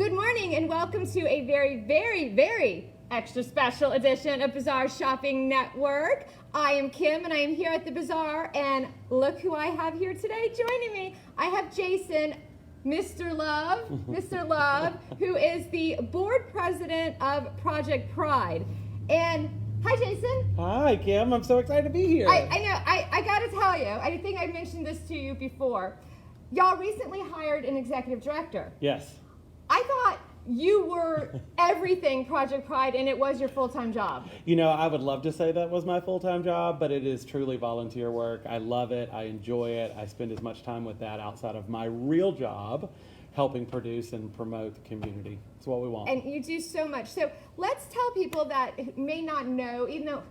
Good morning and welcome to a very, very, very extra special edition of Bazaar Shopping Network. I am Kim and I am here at the Bazaar, and look who I have here today joining me. I have Jason, Mr. Love, who is the board president of Project Pride. And hi, Jason. Hi, Kim. I'm so excited to be here. I know. I got to tell you, I think I mentioned this to you before. Y'all recently hired an executive director. Yes. I thought you were everything Project Pride and it was your full-time job. You know, I would love to say that was my full-time job, but it is truly volunteer work. I love it. I enjoy it. I spend as much time with that outside of my real job, helping produce and promote the community. It's what we want. And you do so much. So let's tell people that may not know, even though,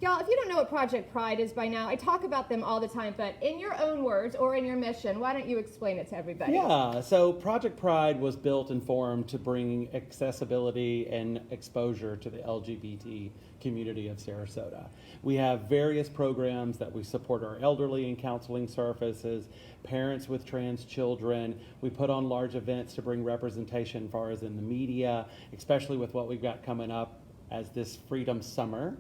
y'all, if you don't know what Project Pride is by now, I talk about them all the time, but in your own words or in your mission, why don't you explain it to everybody? Yeah, so Project Pride was built and formed to bring accessibility and exposure to the LGBT community of Sarasota. We have various programs that we support our elderly and counseling services, parents with trans children. We put on large events to bring representation as far as in the media, especially with what we've got coming up as this Freedom Summer.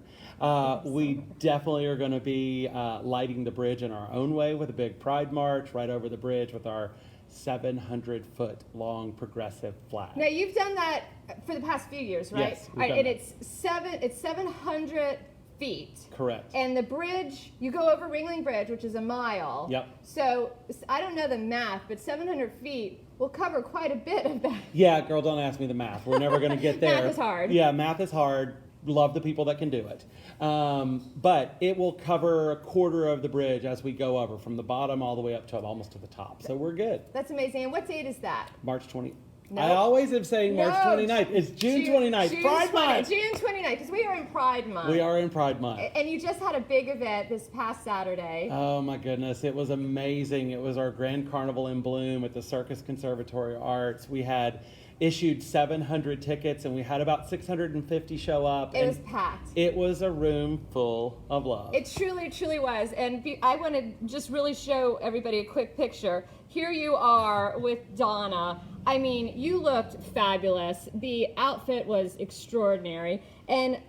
We definitely are going to be lighting the bridge in our own way with a big Pride March right over the bridge with our 700-foot long progressive flag. Now you've done that for the past few years, right? Yes, we've Right, done and that. it's 700 feet. Correct. And the bridge, you go over Ringling Bridge, which is a mile. Yep. So I don't know the math, but 700 feet will cover quite a bit of that. Yeah, girl, don't ask me the math. We're never going to get there. Math is hard. Yeah, math is hard. Love the people that can do it. But it will cover a quarter of the bridge as we go over, from the bottom all the way up to almost to the top. So we're good. That's amazing. And what date is that? March 20. No. I always am saying March 29th. It's June 29th. Pride Month. June 29th, because we are in Pride Month. We are in Pride Month. And you just had a big event this past Saturday. Oh my goodness, it was amazing. It was our Grand Carnival in Bloom at the Circus Conservatory Arts. We had issued 700 tickets and we had about 650 show up. It was packed. It was a room full of love. It truly, truly was. And I want to just really show everybody a quick picture. Here you are with Donna. I mean, you looked fabulous. The outfit was extraordinary. And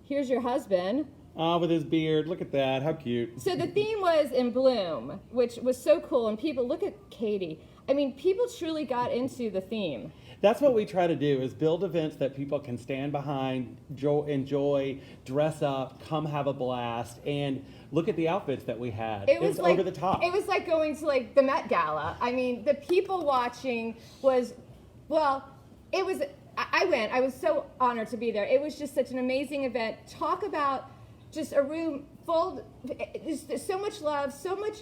here's your husband. With his beard. Look at that. How cute. So the theme was in bloom, which was so cool. And people, look at Katie. I mean, people truly got into the theme. That's what we try to do, is build events that people can stand behind, enjoy, dress up, come have a blast, and look at the outfits that we had. It was like, over the top. It was like going to like the Met Gala. I mean, the people watching was, well, it was, I went. I was so honored to be there. It was just such an amazing event. Talk about just a room full, there's so much love, so much,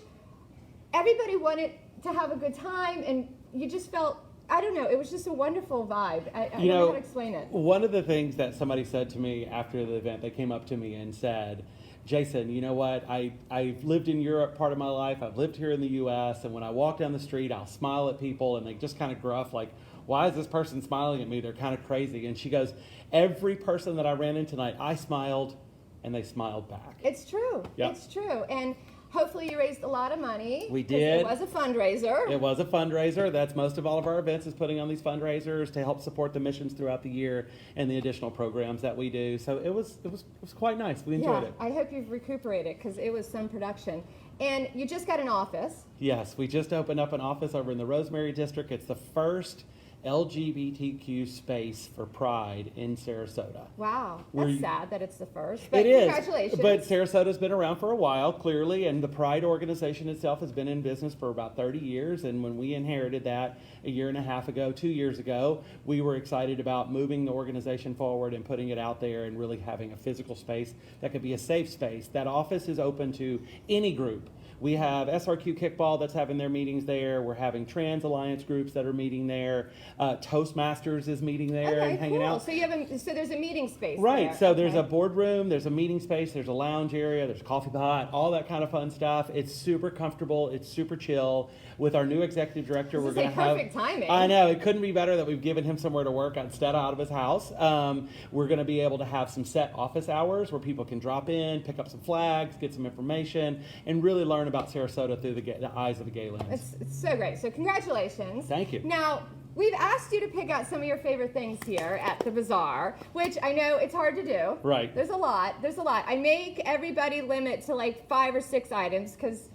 everybody wanted to have a good time, and you just felt, I don't know, it was just a wonderful vibe. I don't know how to explain it. One of the things that somebody said to me after the event, they came up to me and said, Jason, you know what, I've lived in Europe part of my life, I've lived here in the U.S., and when I walk down the street, I'll smile at people, and they just kind of gruff, like, why is this person smiling at me? They're kind of crazy. And she goes, every person that I ran into tonight, I smiled, and they smiled back. It's true. Yep. It's true. And hopefully you raised a lot of money. We did. It was a fundraiser. It was a fundraiser. That's most of all of our events, is putting on these fundraisers to help support the missions throughout the year and the additional programs that we do. So it was quite nice. We enjoyed it. I hope you've recuperated, because it was some production. And you just got an office. Yes, we just opened up an office over in the Rosemary District. It's the first LGBTQ space for Pride in Sarasota. Wow, that's sad that it's the first. But it is. Congratulations. But Sarasota's been around for a while, clearly, and the Pride organization itself has been in business for about 30 years. And when we inherited that a year and a half ago, 2 years ago, we were excited about moving the organization forward and putting it out there and really having a physical space that could be a safe space. That office is open to any group. We have SRQ Kickball that's having their meetings there. We're having Trans Alliance groups that are meeting there. Toastmasters is meeting there and hanging out. So there's a meeting space. Right. There. So there's a boardroom, there's a meeting space, there's a lounge area, there's a coffee pot, all that kind of fun stuff. It's super comfortable. It's super chill. With our new executive director, we're going to have perfect timing. I know, it couldn't be better that we've given him somewhere to work instead of out of his house. We're going to be able to have some set office hours where people can drop in, pick up some flags, get some information, and really learn about Sarasota through the eyes of the gay lens. It's so great. So congratulations. Thank you. Now, we've asked you to pick out some of your favorite things here at the bazaar, which I know it's hard to do. Right. There's a lot. I make everybody limit to like 5 or 6 items because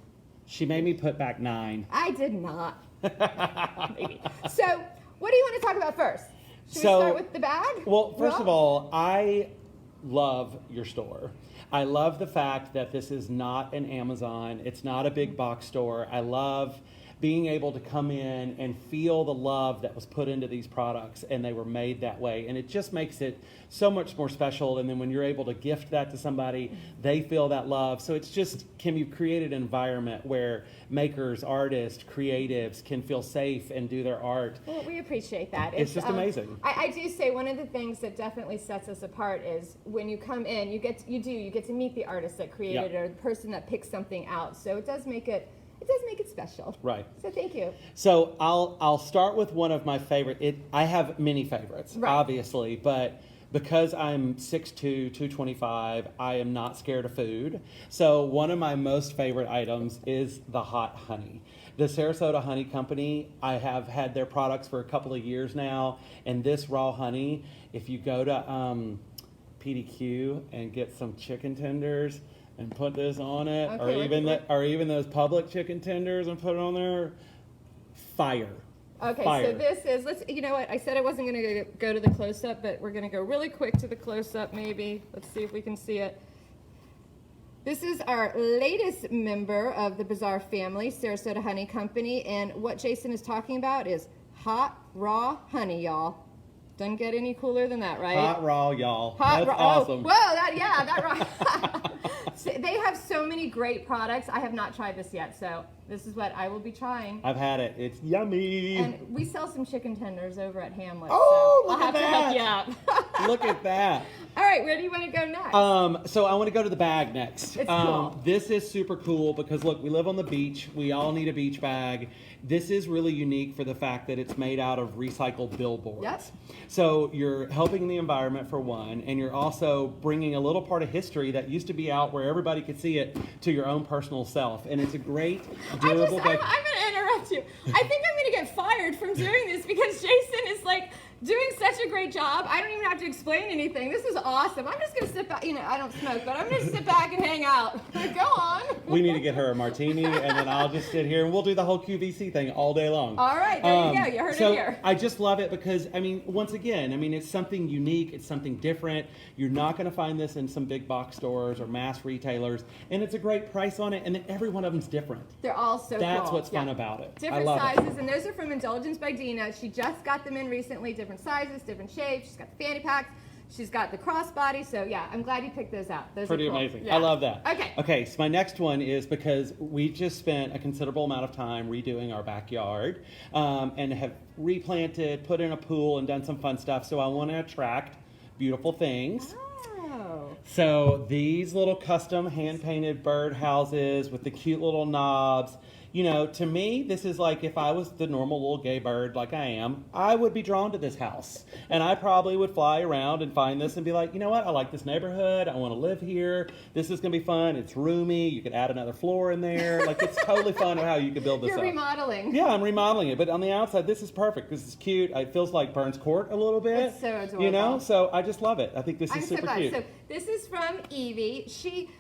She made me put back 9. I did not. Maybe. So, what do you want to talk about first? Should we So- start with the bag? Well, first Rob? of all, I love your store. I love the fact that this is not an Amazon. It's not a big box store. I love being able to come in and feel the love that was put into these products, and they were made that way. And it just makes it so much more special. And then when you're able to gift that to somebody, they feel that love. So it's just, Kim, you've created an environment where makers, artists, creatives can feel safe and do their art. Well, we appreciate that. It's just amazing. I do say one of the things that definitely sets us apart is when you come in, you get to meet the artist that created it or the person that picked something out. So it does make it special. Right. So thank you. So I'll start with one of my favorite. I have many favorites, Right. obviously, but because I'm 6'2", 225, I am not scared of food. So one of my most favorite items is the hot honey. The Sarasota Honey Company, I have had their products for a couple of years now, and this raw honey, if you go to PDQ and get some chicken tenders and put this on it, Okay, or even those public chicken tenders and put it on there, fire. Okay, Fire. so this is, you know what, I said I wasn't going to go to the close-up, but we're going to go really quick to the close-up maybe. Let's see if we can see it. This is our latest member of the Bazaar family, Sarasota Honey Company, and what Jason is talking about is hot, raw honey, y'all. Doesn't get any cooler than that, right? Hot raw, y'all. Hot That's raw. awesome. Oh, whoa, that raw. So they have so many great products. I have not tried this yet, so this is what I will be trying. I've had it. It's yummy. And we sell some chicken tenders over at Hamlet. Oh, so look I'll at have to help that. you out. Look at that. All right, where do you want to go next? So I want to go to the bag next. It's cool. This is super cool because look, we live on the beach. We all need a beach bag. This is really unique for the fact that it's made out of recycled billboards. Yep. So you're helping the environment for one, and you're also bringing a little part of history that used to be out where everybody could see it to your own personal self. And it's a great, durable bag. I'm going to interrupt you. I think I'm going to get fired from doing this because Jason is like doing such a great job. I don't even have to explain anything. This is awesome. I'm just going to sit back. You know, I don't smoke, but I'm going to sit back and hang out. Go on. We need to get her a martini, and then I'll just sit here and we'll do the whole QVC thing all day long. All right, there you go. You heard so it here. I just love it because, I mean, once again, I mean, it's something unique. It's something different. You're not going to find this in some big box stores or mass retailers, and it's a great price on it, and then every one of them's different. They're all so That's cool. what's fun about it. Different I love sizes, it. and those are from Indulgence by Dina. She just got them in recently, different sizes, different shapes. She's got the fanny packs. She's got the crossbody. So yeah, I'm glad you picked those out. Those Pretty are cool. amazing. Yeah. I love that. Okay. Okay, so my next one is because we just spent a considerable amount of time redoing our backyard and have replanted, put in a pool, and done some fun stuff. So I want to attract beautiful things. Oh. So these little custom hand-painted bird houses with the cute little knobs, you know, to me, this is like if I was the normal little gay bird like I am, I would be drawn to this house. And I probably would fly around and find this and be like, you know what, I like this neighborhood. I want to live here. This is going to be fun. It's roomy. You could add another floor in there. Like, it's totally fun how you could build this You're up. remodeling. Yeah, I'm remodeling it, but on the outside, this is perfect. This is cute. It feels like Burns Court a little bit. It's so adorable. You know, so I just love it. I think this I'm is so super glad. cute. So this is from Evie.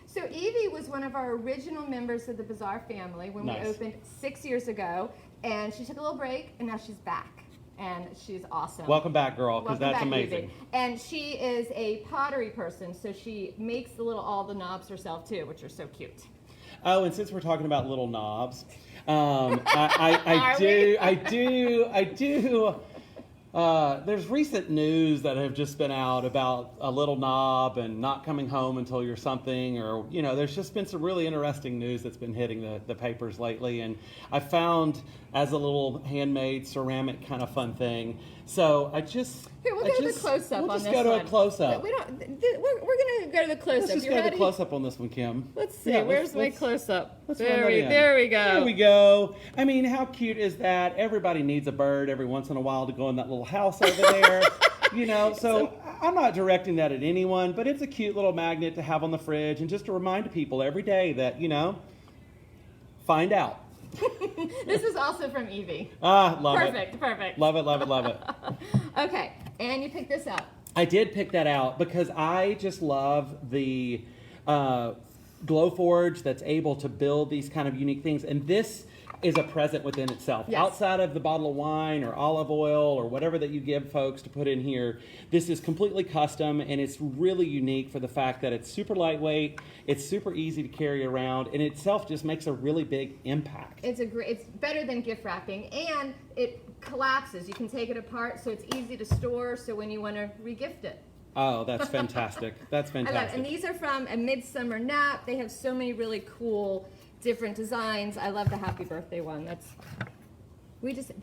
So Evie was one of our original members of the Bazaar family when Nice. we opened 6 years ago, and she took a little break, and now she's back, and she's awesome. Welcome back, girl, because Welcome that's back, amazing. Evie. And she is a pottery person, so she makes all the knobs herself too, which are so cute. Oh, and since we're talking about little knobs, Are we? I do. There's recent news that have just been out about a little knob and not coming home until you're something, or, you know, there's just been some really interesting news that's been hitting the papers lately. And I found as a little handmade ceramic kind of fun thing. So Here, we'll go to the close-up we'll on just this go to one. a close-up. We're going to go to the close-up. Let's just You go to ready? the close-up on this one, Kim. Let's see. Yeah, Where's my let's- close-up? let's run that in. There we go. There we go. I mean, how cute is that? Everybody needs a bird every once in a while to go in that little house over there. You know, so I'm not directing that at anyone, but it's a cute little magnet to have on the fridge and just to remind people every day that, you know, find out. This is also from Evie. Ah, love it. Perfect. Love it, love it, love it. Okay, and you picked this up. I did pick that out because I just love the Glowforge that's able to build these kind of unique things. And this is a present within itself. Yes. Outside of the bottle of wine or olive oil or whatever that you give folks to put in here, this is completely custom, and it's really unique for the fact that it's super lightweight, it's super easy to carry around, and itself just makes a really big impact. It's better than gift wrapping, and it collapses. You can take it apart, so it's easy to store, so when you want to regift it. Oh, that's fantastic. That's I love it. fantastic. And these are from A Midsummer Nap. They have so many really cool different designs. I love the happy birthday one. The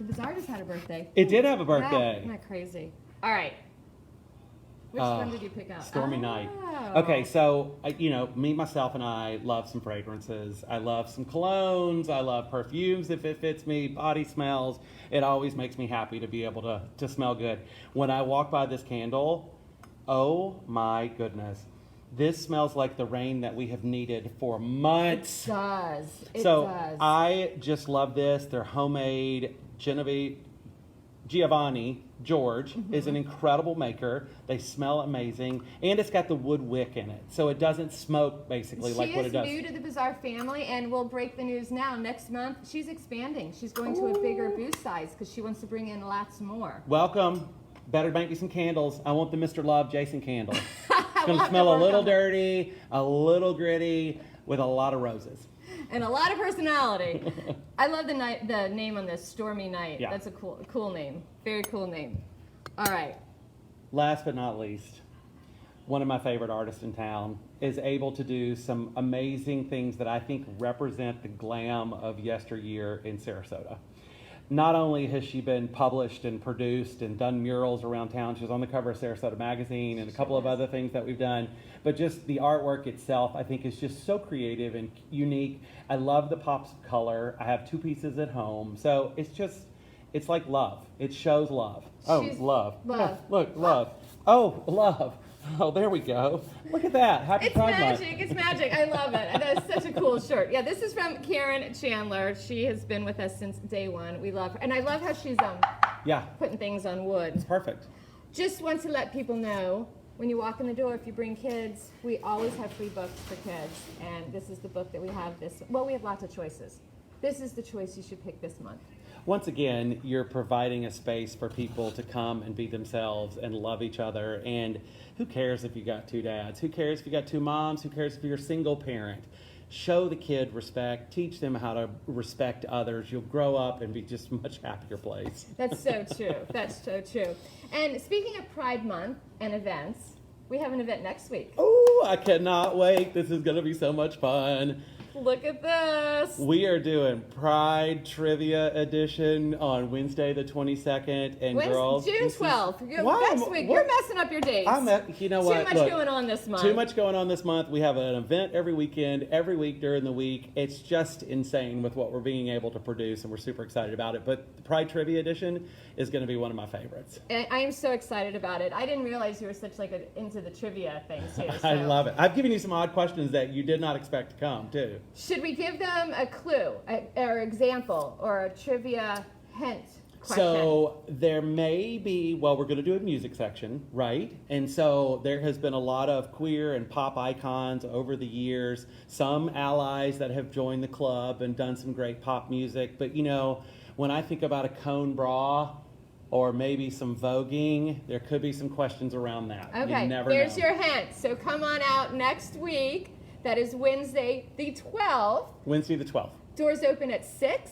Bazaar just had a birthday. It did have a Wow, birthday. isn't that crazy? All right. Which one did you pick up? Stormy Night. Oh. Okay, so, me, myself, and I love some fragrances. I love some colognes. I love perfumes if it fits me, body smells. It always makes me happy to be able to smell good. When I walk by this candle, oh my goodness. This smells like the rain that we have needed for months. It does. It So does. I just love this. They're homemade. Giovanni George is an incredible maker. They smell amazing, and it's got the wood wick in it, so it doesn't smoke basically like what it does. She is new to the Bazaar family, and we'll break the news now. Next month, she's expanding. She's going to a bigger booth size because she wants to bring in lots more. Welcome. Better make me some candles. I want the Mr. Love Jason candle. It's We'll going to have smell to a work little on that. dirty, a little gritty, with a lot of roses. And a lot of personality. I love the name on this, Stormy Night. Yeah. That's a cool name. Very cool name. All right. Last but not least, one of my favorite artists in town is able to do some amazing things that I think represent the glam of yesteryear in Sarasota. Not only has she been published and produced and done murals around town, she was on the cover of Sarasota Magazine and a couple of other things that we've done, but just the artwork itself, I think, is just so creative and unique. I love the pops of color. I have 2 pieces at home, so it's like love. It shows love. Oh, She's- love. love. Look, love. Oh, love. Oh, there we go. Look at that. Happy It's Pride Month. magic. It's magic. I love it. That's such a cool shirt. Yeah, this is from Karen Chandler. She has been with us since day one. We love her. And I love how she's Yeah, putting things on wood. it's perfect. Just want to let people know, when you walk in the door, if you bring kids, we always have free books for kids. And this is the book that we have we have lots of choices. This is the choice you should pick this month. Once again, you're providing a space for people to come and be themselves and love each other. And who cares if you got 2 dads? Who cares if you got 2 moms? Who cares if you're a single parent? Show the kid respect. Teach them how to respect others. You'll grow up and be just a much happier place. That's so true. That's so true. And speaking of Pride Month and events, we have an event next week. Oh, I cannot wait. This is going to be so much fun. Look at this. We are doing Pride Trivia Edition on Wednesday the 22nd. And girls, June this is- 12th. Wow, Next week. what- You're messing up your dates. You know what? Too much Look, going on this month. Too much going on this month. We have an event every weekend, every week during the week. It's just insane with what we're being able to produce, and we're super excited about it. But the Pride Trivia Edition is going to be one of my favorites. And I am so excited about it. I didn't realize you were such into the trivia thing too. I so. love it. I've given you some odd questions that you did not expect to come, too. Should we give them a clue, or example, or a trivia hint question? So there may be, we're going to do a music section, right? And so there has been a lot of queer and pop icons over the years, some allies that have joined the club and done some great pop music. But, when I think about a cone bra or maybe some voguing, there could be some questions around that. Okay, You never there's know. your hint. So come on out next week. That is Wednesday the 12th. Wednesday the 12th. Doors open at 6.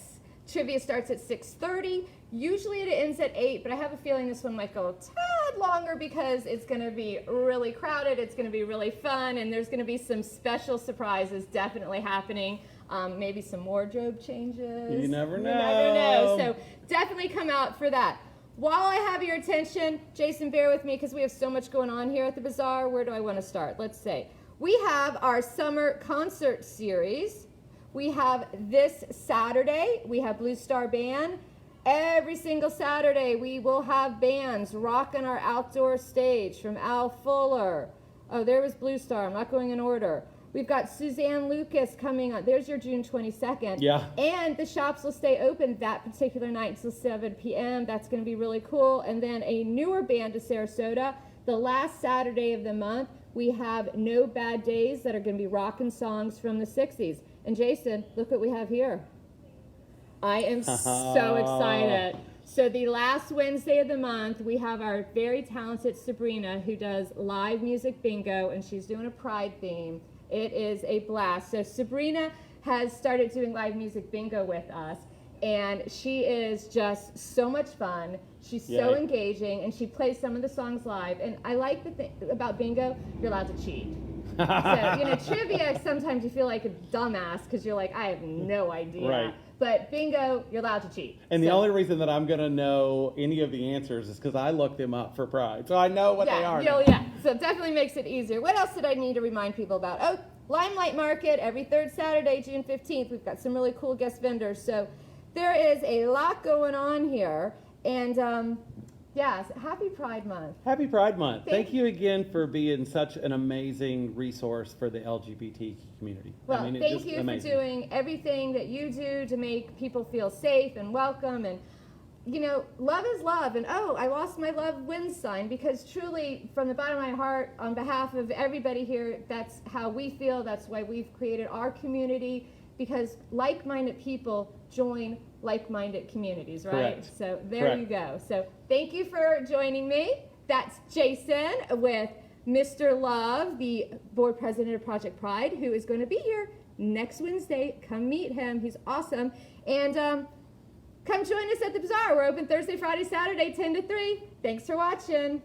Trivia starts at 6:30. Usually it ends at 8, but I have a feeling this one might go a tad longer because it's going to be really crowded. It's going to be really fun, and there's going to be some special surprises definitely happening. Maybe some wardrobe changes. You never You never know. know. So definitely come out for that. While I have your attention, Jason, bear with me because we have so much going on here at the Bazaar. Where do I want to start? Let's say we have our summer concert series. We have this Saturday, we have Blue Star Band. Every single Saturday, we will have bands rocking our outdoor stage from Al Fuller. Oh, there was Blue Star. I'm not going in order. We've got Suzanne Lucas coming on. There's your June 22nd. Yeah. And the shops will stay open that particular night until 7 p.m. That's going to be really cool. And then a newer band to Sarasota. The last Saturday of the month, we have No Bad Days that are going to be rocking songs from the 60s. And Jason, look what we have here. I am so excited. So the last Wednesday of the month, we have our very talented Sabrina who does live music bingo, and she's doing a Pride theme. It is a blast. So Sabrina has started doing live music bingo with us, and she is just so much fun. She's so Yay. engaging, and she plays some of the songs live. And I like the thing about bingo, you're allowed to cheat. So, trivia, sometimes you feel like a dumbass because you're like, I have no idea. Right. But bingo, you're allowed to cheat. And the So- only reason that I'm going to know any of the answers is because I looked them up for Pride. So I know what they are. Yeah. So it definitely makes it easier. What else did I need to remind people about? Oh, Limelight Market, every third Saturday, June 15th. We've got some really cool guest vendors. So there is a lot going on here. And yes, happy Pride Month. Happy Pride Month. Thank Thank you again for being such an amazing resource for the LGBT community. Well, it's thank just you amazing. for doing everything that you do to make people feel safe and welcome. And, love is love. And, I lost my love wins sign, because truly, from the bottom of my heart, on behalf of everybody here, that's how we feel. That's why we've created our community, because like-minded people join like-minded communities, right? Correct. So there Correct. you go. So thank you for joining me. That's Jason with Mr. Love, the board president of Project Pride, who is going to be here next Wednesday. Come meet him. He's awesome. And come join us at the Bazaar. We're open Thursday, Friday, Saturday, 10 to 3. Thanks for watching.